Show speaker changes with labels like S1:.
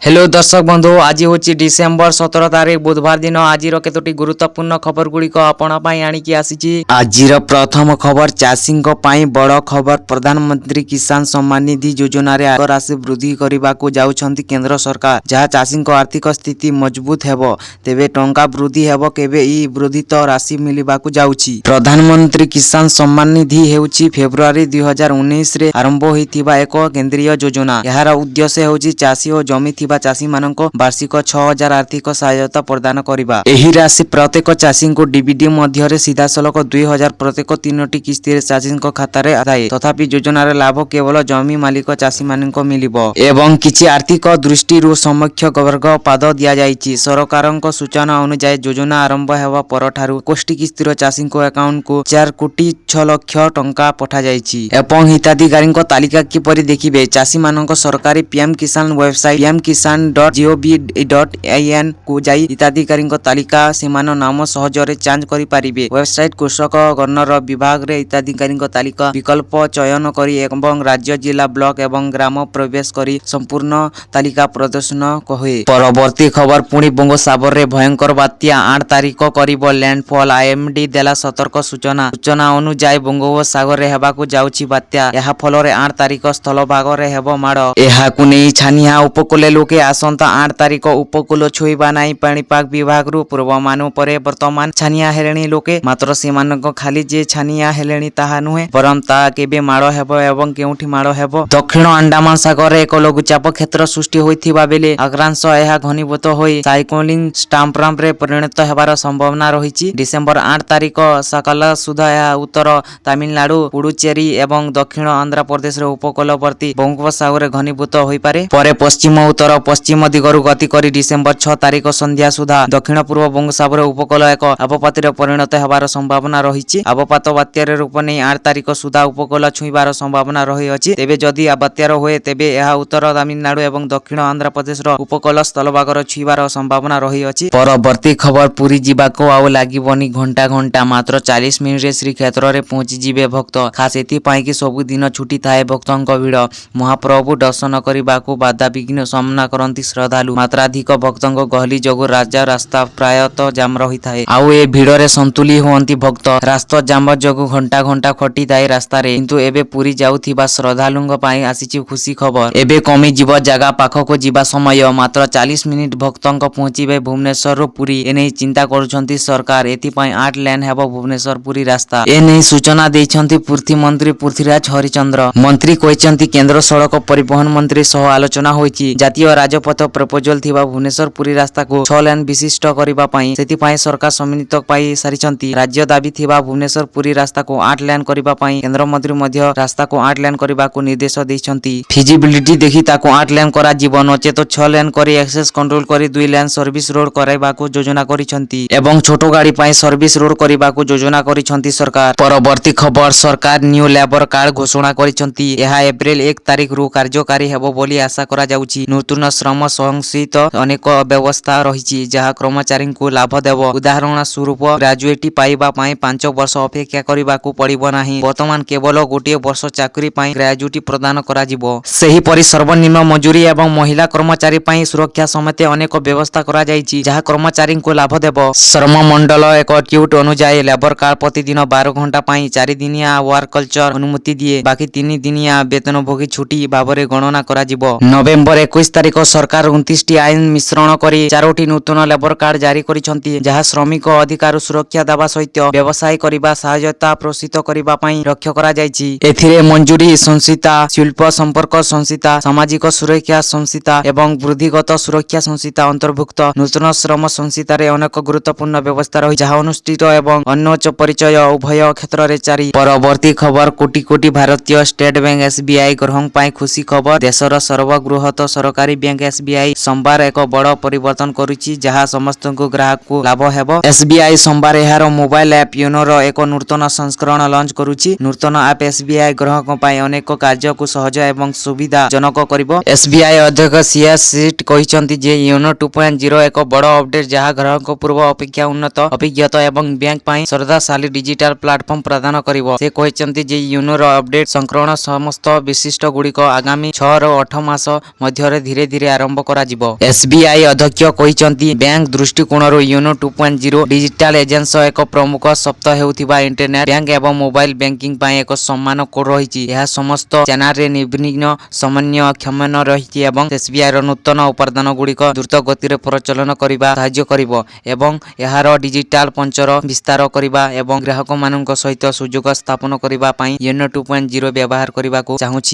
S1: Hello दर्शक बंधु आज हूँ डिसेम्बर 17 तारीख बुधवार दिन आज केतोटी गुरुत्वपूर्ण खबर गुड़िक आपण आणिकी आसी। आज प्रथम खबर चाषी बड़ खबर प्रधानमंत्री किसान सम्मान निधि योजना रे आय राशि वृद्धि करने को जाउछंती केंद्र सरकार जहाँ चाषी आर्थिक स्थिति मजबूत हेबो तेबे टंका वृद्धि हेबो केबे ई वृद्धित राशि मिलवा जाउछि। प्रधानमंत्री किसान सम्मान निधि हेउछि फेब्रुआरी 2019 रे आरंभ होइतिबा एक केंद्रीय योजना। यार उद्देश्य हेउछि चाषी और जमी चाषी मानक वार्षिक 6000 आर्थिक सहायता प्रदान करिबा। एही राशि प्रत्येक चाषी को डीबीडी मध्य सीधासलख 2000 प्रत्येक 3टी किस्ती चाषी खाता रे आए। तथापि योजनार लाभ केवल जमी मालिक चाषी मानक मिलिबो एवं किछि आर्थिक दृष्टि समक्ष वर्ग पाद दिया जाइछि। सरकारक सूचना अनुसार योजना आरंभ हेबा परठारु कोष्टी किस्तीर चाषी अकाउंट को 4 कोटी 6 लाख टंका पठा जाइछि। एवं हिताधिकारी तालिका किपरि देखिबे चाषी मानक सरकारी पीएम किसान वेबसाइट pmkisan.gov.in को जाई हिताधिकारी तालिका सेमान नाम सहजरे जांच करि पारिबे। वेबसाइट कृषक गणना विभाग रे हिताधिकारी तालिका विकल्प चयन करी एवं राज्य जिला ब्लॉक एवं ग्राम प्रवेश करी संपूर्ण तालिका प्रदर्शन कहे। परवर्ती खबर पुणी बंगोपसागर रे भयंकर बात्या 8 तारिख करिबो लैंडफॉल। आईएमडी देला सतर्क सूचना अनुसार बंगोपसागर रे हेबाकू जाउछि बात्या। एहा फल रे 8 तारिख स्थल भाग रे हेबो माड़। एहाकू नै छानिया उपकूल लोके आसंता 8 तारिख उपकूल छुईबा नाई पाणीपाग विभाग रु पूर्वमान परे वर्तमान छानिया हेलेनी लोके मात्र सेमानक खाली जे छानिया हेलेनी ताहा नुहे बरम ता केबे माड़ हेबो एवं केउठी माड़ हेबो। दक्षिण अंडमान सागर एक लघुचाप क्षेत्र सृष्टि होइथिबा बेले अग्रांश एहा घनीभूत होई साइक्लोनिक स्टर्म रे परिणत हेबार संभावना रहिछि। डिसेम्बर 8 तारिख सकाल सुधा एहा उत्तर तमिलनाडु पुडुचेरी एवं दक्षिण आंध्र प्रदेश रे उपकूलवर्ती बंगोपसागर घनीभूत होई पारे। परे पश्चिम उत्तर पश्चिम दिगरु गति करी डिसेम्बर 6 तारिख संध्या सुधा दक्षिण पूर्व बंगोपसागर उपकूल एक अवपातिर परिणत हेबार संभावना रहिछि। अवपात बात्यार रूप नै 8 तारिख सुधा उपकूल छुईबार संभावना रहिअछि। तेबे जदि बात्यार होए तेबे एहा उत्तर तमिलनाडु एवं दक्षिण आंध्र प्रदेश रो उपकूल स्थलभागर छुईबार संभावना रहिअछि। परवर्ती खबर पुरी जिबाको आउ लागिबनी घंटा घंटा मात्र 40 मिनिट रे श्रीक्षेत्र रे पहुंची जिबे भक्त। खास एथि पई कि सब दिन छुट्टी थाए भक्तंक भीड़ महाप्रभु दर्शन करिबाको बाधा विघ्न सामना करंती श्रद्धालु। मात्राधिक भक्तंक गहली जोगु रास्ता प्रायतः जाम रही थाए। आउ ए भिड़रे संतुली होंती भक्त। रास्ता जाम जोगु घंटा घंटा खटी थाए रास्ता रे। किंतु एबे पुरी जाउथिबा श्रद्धालुंग पाई आसीछि खुशी खबर। एबे कमी जीव जगह पाखको जीवा समय मात्र 40 मिनिट भक्तंक पहुंचीबे भुवनेश्वर रो पुरी। एनै चिंता करूछंती सरकार। एथि पई 8 लेन हेबो भुवनेश्वर पुरी रास्ता। एनै सूचना दैछंती पूर्ति मंत्री पृथ्वीराज हरिचंद्र। मंत्री कहिसंती केंद्र सड़क परिवहन मंत्री सह आलोचना होईछि। जातीय राजपथ प्रपोजल थिबा भुवनेश्वर पुरी रास्ता को 6 लेन विशिष्ट करिबा पई सेति पई सरकार सम्मिलित पाई सारिछंती। राज्य दाबी थिबा भुवनेश्वर पुरी रास्ता को 8 लेन करिबा पई केंद्र मंत्री मध्य रास्ता को 8 लेन करिबा को निर्देश दैछंती। फिजिबिलिटी देखि ताको 8 लेन करा जीवन नचे तो 6 लेन करी एक्सेस कंट्रोल करी 2 लेन सर्विस रोड कराइबा को योजना करिछंती एवं छोटो गाड़ी पई सर्विस रोड करिबा को योजना करिछंती सरकार। परवर्ती खबर सरकार न्यू लेबर कार्ड घोषणा करिछंती। एहा एप्रिल 1 तारिख रु कार्यकारी हेबो बोली आशा करा जाउछि। नूतन श्रम संहित अनेक व्यवस्था रही जहाँ कर्मचारी को लाभ देव। उदाहरण स्वरूप ग्रेजुएटी पाइबा पई 5 वर्ष अपेक्षा करने को पड़िबो नाही। वर्तमान केवल गोटे वर्ष चाकरी पई ग्रेजुएटी प्रदान करा जिवो। सेही परि सर्वनिम्न मजूरी एवं महिला कर्मचारी पई सुरक्षा समेत अनेक व्यवस्था करा जाइछि जहाँ कर्मचारी को लाभ देव। श्रम मंडल एक ट्वीट अनुसार लेबर कार्ड प्रतिदिन 12 घंटा पई 4 दिनिया वर्क कल्चर अनुमति दिए। बाकी 3 दिनिया वेतनभोगी छुट्टी भावरे गणना करा जिवो। नवेम्बर 21 तारिख सरकार 29 टी आईन मिश्रण करी 4टी नूतन लेबर कार्ड जारी करिसंती जहाँ श्रमिक अधिकार सुरक्षा देवा सहित व्यवसाय करिबा सहायता प्रोत्साहित करिबा पई लक्ष्य करा जाइछि। एथिरे मंजूरी संहिता शिल्प संपर्क संहिता सामाजिक सुरक्षा संहिता एवं वृद्धिगत सुरक्षा संहिता अंतर्भुक्त। नूतन श्रम संहिता रे अनेक गुरुत्वपूर्ण व्यवस्था रही जहाँ अनुष्ठित एवं अन्य परिचय उभय क्षेत्र रे जारी। परवर्ती खबर कोटी कोटी भारतीय स्टेट बैंक एसबीआई ग्राहक पई खुशी खबर। देशर सर्वबृहत सरकारी बैंक एसबीआई सोमवार एक बड़ परिवर्तन करुछि जहाँ समस्त ग्राहक को लाभ हेबो। एसबीआई सोमवार एहार मोबाइल ऐप योनो रो एक नूतन संस्करण लॉन्च करुछि। नूतन ऐप एसबीआई ग्राहक पई अनेक कार्य को सहज एवं सुविधा जनक करिवो। एसबीआई अध्यक्ष सीएस सीट कहिसंती जे योनो 2.0 एक बड़ अपडेट जहाँ ग्राहक पूर्व अपेक्षा उन्नत अभिज्ञता एवं बैंक पई श्रद्धाशाली डिजिटल प्लेटफॉर्म प्रदान करिवो। से कहिसंती जे योनो रो अपडेट संस्करण समस्त विशिष्ट गुड़िक आगामी 6 ରୁ 8 मास मध्य धीरे ଧୀରେ ଆରମ୍ଭ କରାଯିବ। SBI ଅଧ୍ୟକ୍ଷ କହିଛନ୍ତି ବ୍ୟାଙ୍କ ଦୃଷ୍ଟିକୋଣରୁ ୟୋନୋ 2.0 ଡିଜିଟାଲ ଏଜେନ୍ସ ଏକ ପ୍ରମୁଖ ଶବ୍ଦ ହେଉଥିବା ଇଣ୍ଟରନେଟ ବ୍ୟାଙ୍କ ଏବଂ ମୋବାଇଲ ବ୍ୟାଙ୍କିଂ ପାଇଁ ଏକ ସମାନ କୋଡ୍ ରହିଛି। ଏହା ସମସ୍ତ ଚ୍ୟାନେଲରେ ନିର୍ବିଘ୍ନ ସମନ୍ୱୟକ୍ଷମ ରହିଛି ଏବଂ SBIର ନୂତନ ଉପାଦାନଗୁଡ଼ିକ ଦ୍ରୁତ ଗତିରେ ପ୍ରଚଳନ କରିବା ସାହାଯ୍ୟ କରିବ ଏବଂ ଏହାର ଡିଜିଟାଲ ମଞ୍ଚର ବିସ୍ତାର କରିବା ଏବଂ ଗ୍ରାହକମାନଙ୍କ ସହିତ ସୁଯୋଗ ସ୍ଥାପନ କରିବା ପାଇଁ ୟୋନୋ 2.0 ବ୍ୟବହାର କରିବାକୁ ଚାହୁଁଛି।